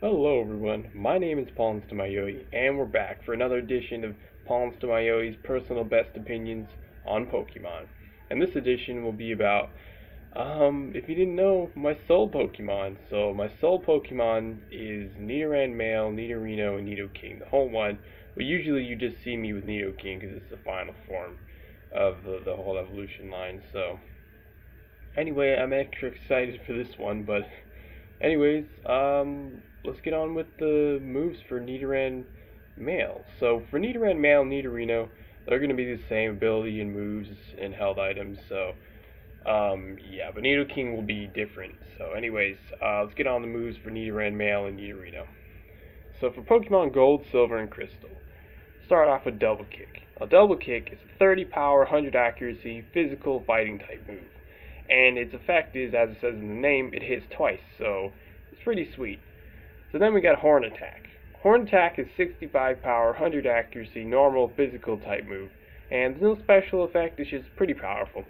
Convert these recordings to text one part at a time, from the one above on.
Hello everyone, my name is PauLInstaMyooin's, and we're back for another edition of PauLInstaMyooin's personal best opinions on Pokemon. And this edition will be about, if you didn't know, my soul Pokemon. So my soul Pokemon is Nidoran male, Nidorino, and Nidoking, the whole one. But usually you just see me with Nidoking because it's the final form of the whole evolution line. So anyway, I'm extra excited for this one, but anyways, let's get on with the moves for Nidoran Male. So for Nidoran Male and Nidorino, they're going to be the same ability and moves and held items. So yeah, but Nidoking will be different. So anyways, let's get on the moves for Nidoran Male and Nidorino. So for Pokemon Gold, Silver, and Crystal, start off with Double Kick. A Double Kick is a 30 power, 100 accuracy, physical fighting type move. And its effect is, as it says in the name, it hits twice, so it's pretty sweet. So then we got Horn Attack. Horn Attack is 65 power, 100 accuracy, normal physical type move, and there's no special effect, it's just pretty powerful.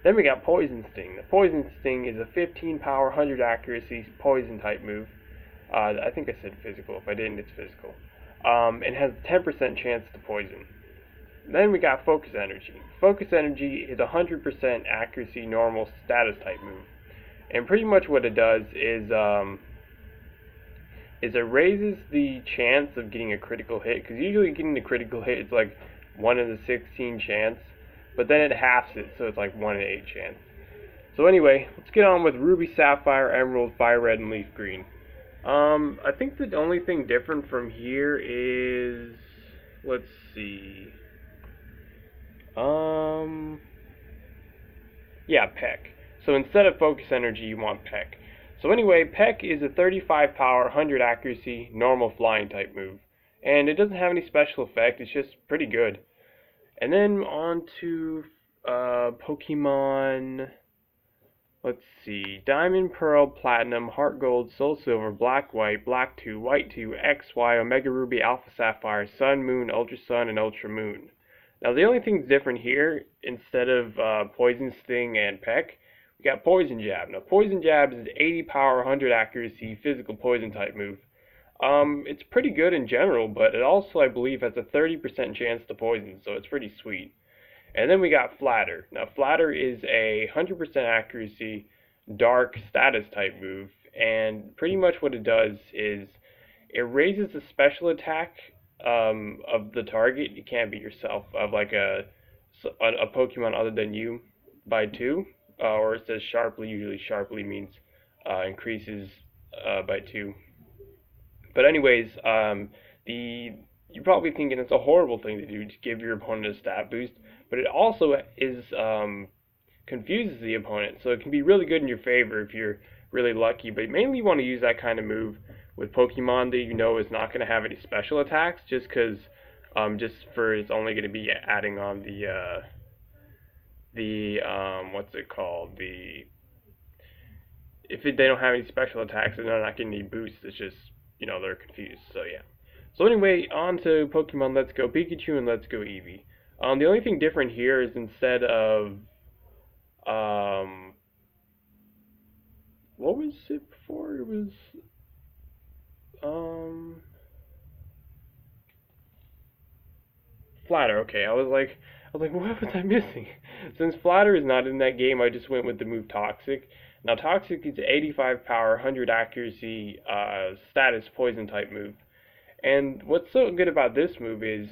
Then we got Poison Sting. The Poison Sting is a 15 power, 100 accuracy poison type move. I think I said physical. If I didn't, it's physical. And has a 10% chance to poison. Then we got Focus Energy. Focus Energy is a 100% accuracy normal status type move. And pretty much what it does is it raises the chance of getting a critical hit, because usually getting a critical hit is like 1 in a 16 chance, but then it halves it, so it's like 1 in 8 chance. So anyway, let's get on with Ruby, Sapphire, Emerald, Fire Red, and Leaf Green. I think the only thing different from here is, let's see, yeah, Peck. So instead of Focus Energy, you want Peck. So anyway, Peck is a 35 power, 100 accuracy, normal flying type move. And it doesn't have any special effect, it's just pretty good. And then on to Pokemon, let's see, Diamond, Pearl, Platinum, Heart Gold, Soul Silver, Black White, Black 2, White 2, X, Y, Omega Ruby, Alpha Sapphire, Sun, Moon, Ultra Sun, and Ultra Moon. Now the only thing different here, instead of Poison Sting and Peck, we got Poison Jab. Now Poison Jab is 80 power, 100 accuracy, physical poison type move. It's pretty good in general, but it also, I believe, has a 30% chance to poison, so it's pretty sweet. And then we got Flatter. Now Flatter is a 100% accuracy, dark status type move, and pretty much what it does is it raises the special attack of the target. You can't be yourself, of like a Pokemon other than you, by 2, or it says sharply. Usually sharply means increases by 2. But anyways, you're probably thinking it's a horrible thing to do to give your opponent a stat boost, but it also is confuses the opponent, so it can be really good in your favor if you're really lucky. But mainly you want to use that kind of move with Pokemon that you know is not going to have any special attacks, just because just for it's only going to be adding on the what's it called, they don't have any special attacks and they're not getting any boosts. It's just, they're confused. So yeah. So anyway, on to Pokemon Let's Go Pikachu and Let's Go Eevee. The only thing different here is instead of what was it before? It was Flatter. Okay, I was like, what was I missing? Since Flatter is not in that game, I just went with the move Toxic. Now Toxic is 85 power, 100 accuracy, status poison type move. And what's so good about this move is,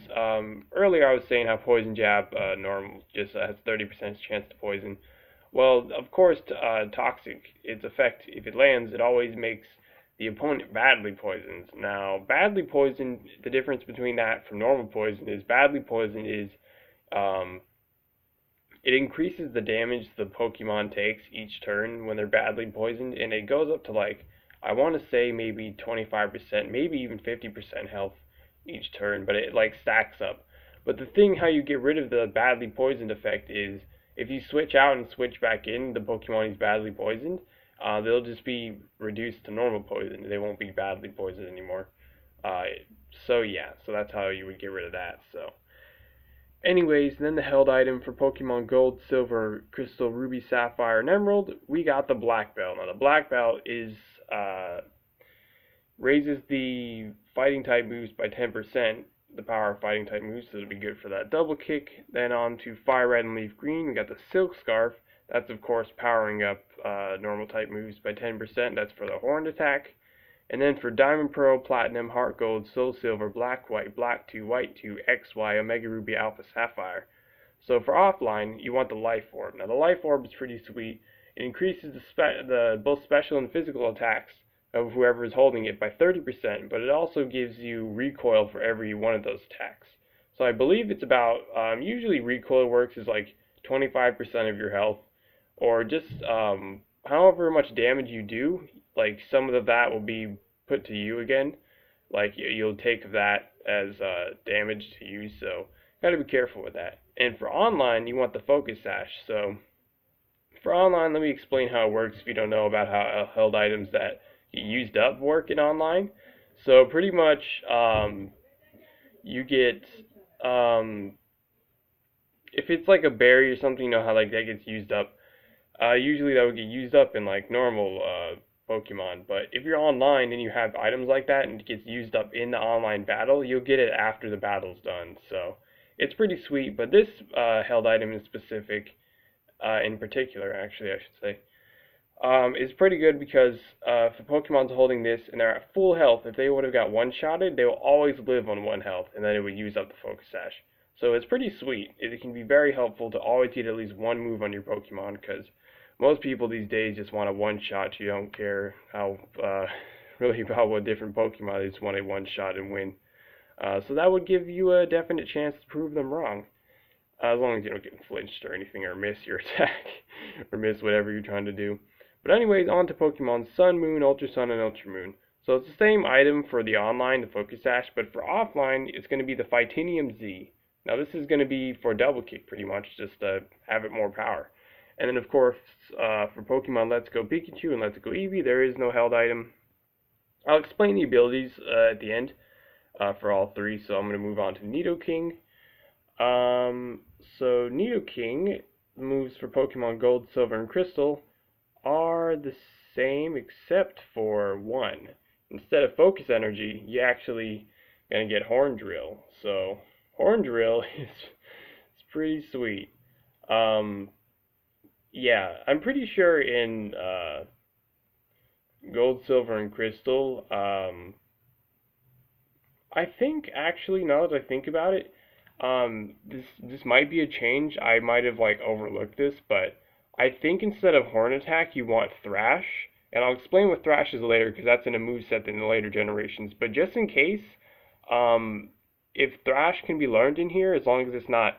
earlier I was saying how Poison Jab, normal, just has 30% chance to poison. Well, of course, Toxic, its effect, if it lands, it always makes the opponent badly poisoned. Now, badly poisoned, the difference between that from normal poison is badly poisoned is, um, it increases the damage the Pokemon takes each turn when they're badly poisoned, and it goes up to like, I want to say maybe 25%, maybe even 50% health each turn, but it like stacks up. But the thing how you get rid of the badly poisoned effect is if you switch out and switch back in the Pokemon who's badly poisoned, they'll just be reduced to normal poison. They won't be badly poisoned anymore. Uh, so yeah, so that's how you would get rid of that. So anyways, then the held item for Pokemon Gold, Silver, Crystal, Ruby, Sapphire, and Emerald, we got the Black Belt. Now the Black Belt is raises the fighting type moves by 10%, the power of fighting type moves, so it'll be good for that double kick. Then on to Fire Red and Leaf Green, we got the Silk Scarf. That's of course powering up normal type moves by 10%. That's for the horned attack. And then for Diamond Pearl, Platinum, Heart Gold, Soul Silver, Black White, Black 2, White 2, XY, Omega Ruby, Alpha Sapphire. So for offline, you want the Life Orb. Now the Life Orb is pretty sweet. It increases the both special and physical attacks of whoever is holding it by 30%, but it also gives you recoil for every one of those attacks. So I believe it's about, usually recoil works is like 25% of your health, or just however much damage you do, like some of that will be put to you again. Like you'll take that as damage to you, so gotta be careful with that. And for online, you want the Focus Sash. So for online, let me explain how it works if you don't know about how held items that get used up work in online. So pretty much, you get if it's like a berry or something, you know how like that gets used up. Usually that would get used up in like normal Pokemon, but if you're online and you have items like that and it gets used up in the online battle, you'll get it after the battle's done. So it's pretty sweet, but this held item in specific, in particular actually I should say, is pretty good because if the Pokemon's holding this and they're at full health, if they would have got one-shotted, they will always live on 1 health, and then it would use up the Focus Sash. So it's pretty sweet. It can be very helpful to always get at least one move on your Pokemon, because most people these days just want a one-shot. You don't care how really about what different Pokemon, they just want a one-shot and win. So that would give you a definite chance to prove them wrong. As long as you don't get flinched or anything, or miss your attack, or miss whatever you're trying to do. But anyways, on to Pokemon Sun, Moon, Ultra Sun, and Ultra Moon. So it's the same item for the online, the Focus Sash, but for offline, it's going to be the Phytanium Z. Now this is going to be for double kick pretty much, just to have it more power. And then of course, for Pokemon Let's Go Pikachu and Let's Go Eevee, there is no held item. I'll explain the abilities at the end for all three, so I'm going to move on to Nidoking. So Nidoking moves for Pokemon Gold, Silver, and Crystal are the same except for one. Instead of Focus Energy, you actually gonna get Horn Drill. So Horn Drill is pretty sweet. Yeah, I'm pretty sure in Gold, Silver, and Crystal, I think actually now that I think about it, this might be a change. I might have like overlooked this, but I think instead of Horn Attack, you want Thrash, and I'll explain what Thrash is later because that's in a moveset in the later generations. But just in case, if Thrash can be learned in here, as long as it's not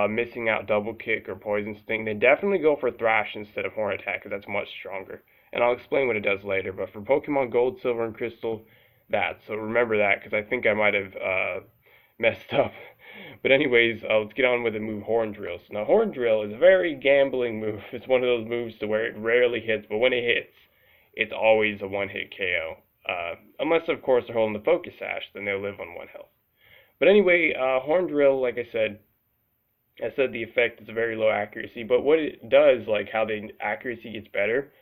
missing out Double Kick or Poison Sting, then definitely go for Thrash instead of Horn Attack because that's much stronger. And I'll explain what it does later. But for Pokemon Gold, Silver, and Crystal, so remember that because I think I might have messed up. But anyways, let's get on with the move Horn Drill. So now Horn Drill is a very gambling move. It's one of those moves to where it rarely hits, but when it hits, it's always a one-hit KO. Unless, of course, they're holding the Focus Sash, then they'll live on 1 health. But anyway, Horn Drill, like I said the effect is a very low accuracy, but what it does, like how the accuracy gets better,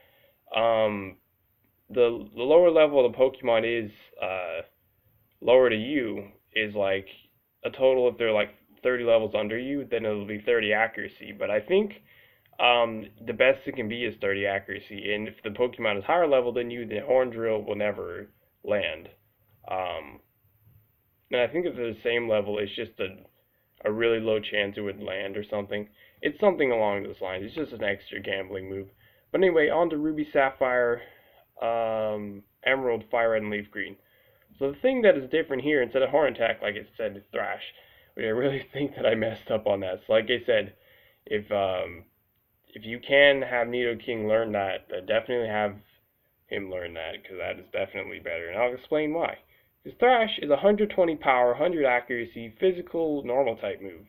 the lower level of the Pokemon is lower to you is like a total, if they're like 30 levels under you, then it'll be 30 accuracy. But I think the best it can be is 30 accuracy. And if the Pokemon is higher level than you, the Horn Drill will never land. And I think if they're the same level, it's just a really low chance it would land or something. It's something along those lines. It's just an extra gambling move. But anyway, on to Ruby, Sapphire, Emerald, Fire Red, and Leaf Green. So the thing that is different here, instead of Horn Attack, like I said, is Thrash. But I really think that I messed up on that. So like I said, if you can have Nidoking learn that, definitely have him learn that, because that is definitely better. And I'll explain why. Because Thrash is 120 power, 100 accuracy, physical, normal type move.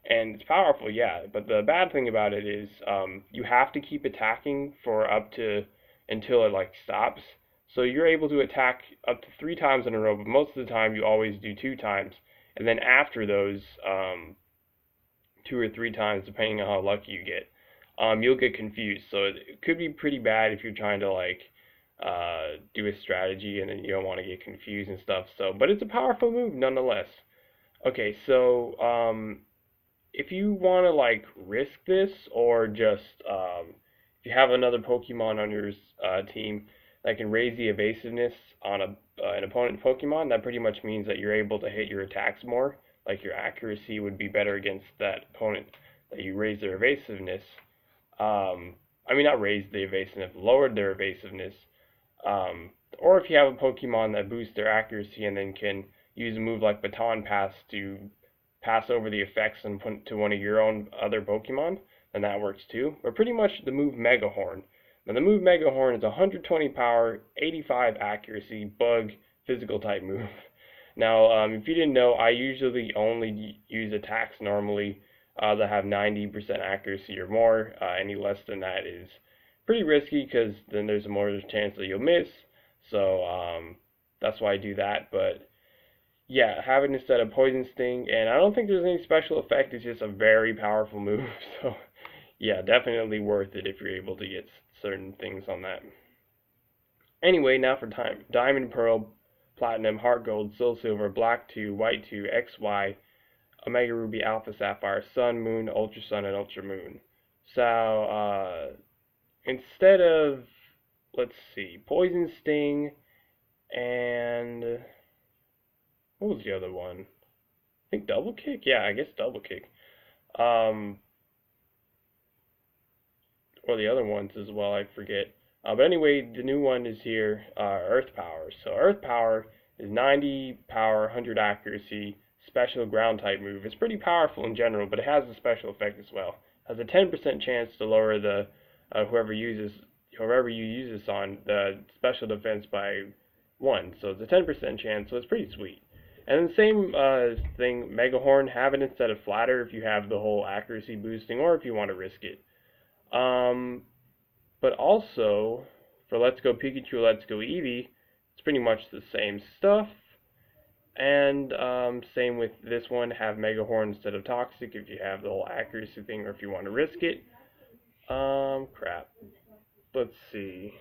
And it's powerful, yeah, but the bad thing about it is you have to keep attacking for until it like stops. So you're able to attack up to 3 times in a row, but most of the time you always do 2 times. And then after those 2 or 3 times, depending on how lucky you get, you'll get confused. So it could be pretty bad if you're trying to like do a strategy, and then you don't want to get confused and stuff. So, but it's a powerful move nonetheless. Okay, so if you want to like risk this, or just if you have another Pokemon on your team that can raise the evasiveness on an opponent Pokemon, that pretty much means that you're able to hit your attacks more. Like your accuracy would be better against that opponent that you raise their evasiveness. I mean, not raise the evasiveness, lowered their evasiveness. Or if you have a Pokemon that boosts their accuracy and then can use a move like Baton Pass to pass over the effects and put to one of your own other Pokemon, then that works too. But pretty much the move Mega Horn. Now the move Mega Horn is 120 power, 85 accuracy, bug, physical type move. Now, if you didn't know, I usually only use attacks normally that have 90% accuracy or more. Any less than that is pretty risky because then there's a more chance that you'll miss. So that's why I do that. But yeah, have it instead of Poison Sting, and I don't think there's any special effect. It's just a very powerful move. So yeah, definitely worth it if you're able to get certain things on that. Anyway, now for time. Diamond, Pearl, Platinum, Heart Gold, Soul Silver, Black 2, White 2, XY, Omega Ruby, Alpha Sapphire, Sun, Moon, Ultra Sun, and Ultra Moon. So, instead of, let's see, Poison Sting, and what was the other one? I think Double Kick? Yeah, I guess Double Kick. Or the other ones as well, I forget. But anyway, the new one is here, Earth Power. So Earth Power is 90 power, 100 accuracy, special ground type move. It's pretty powerful in general, but it has a special effect as well. It has a 10% chance to lower the whoever you use this on the special defense by 1. So it's a 10% chance, so it's pretty sweet. And the same thing, Mega Horn, have it instead of Flatter if you have the whole accuracy boosting, or if you want to risk it. But also, for Let's Go Pikachu, Let's Go Eevee, it's pretty much the same stuff. And same with this one, have Mega Horn instead of Toxic if you have the whole accuracy thing, or if you want to risk it. Crap. Let's see.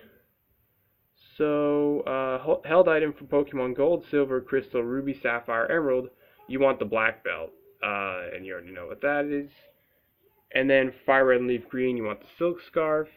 So, held item for Pokemon Gold, Silver, Crystal, Ruby, Sapphire, Emerald, you want the Black Belt. And you already know what that is. And then Fire Red and Leaf Green, you want the Silk Scarf.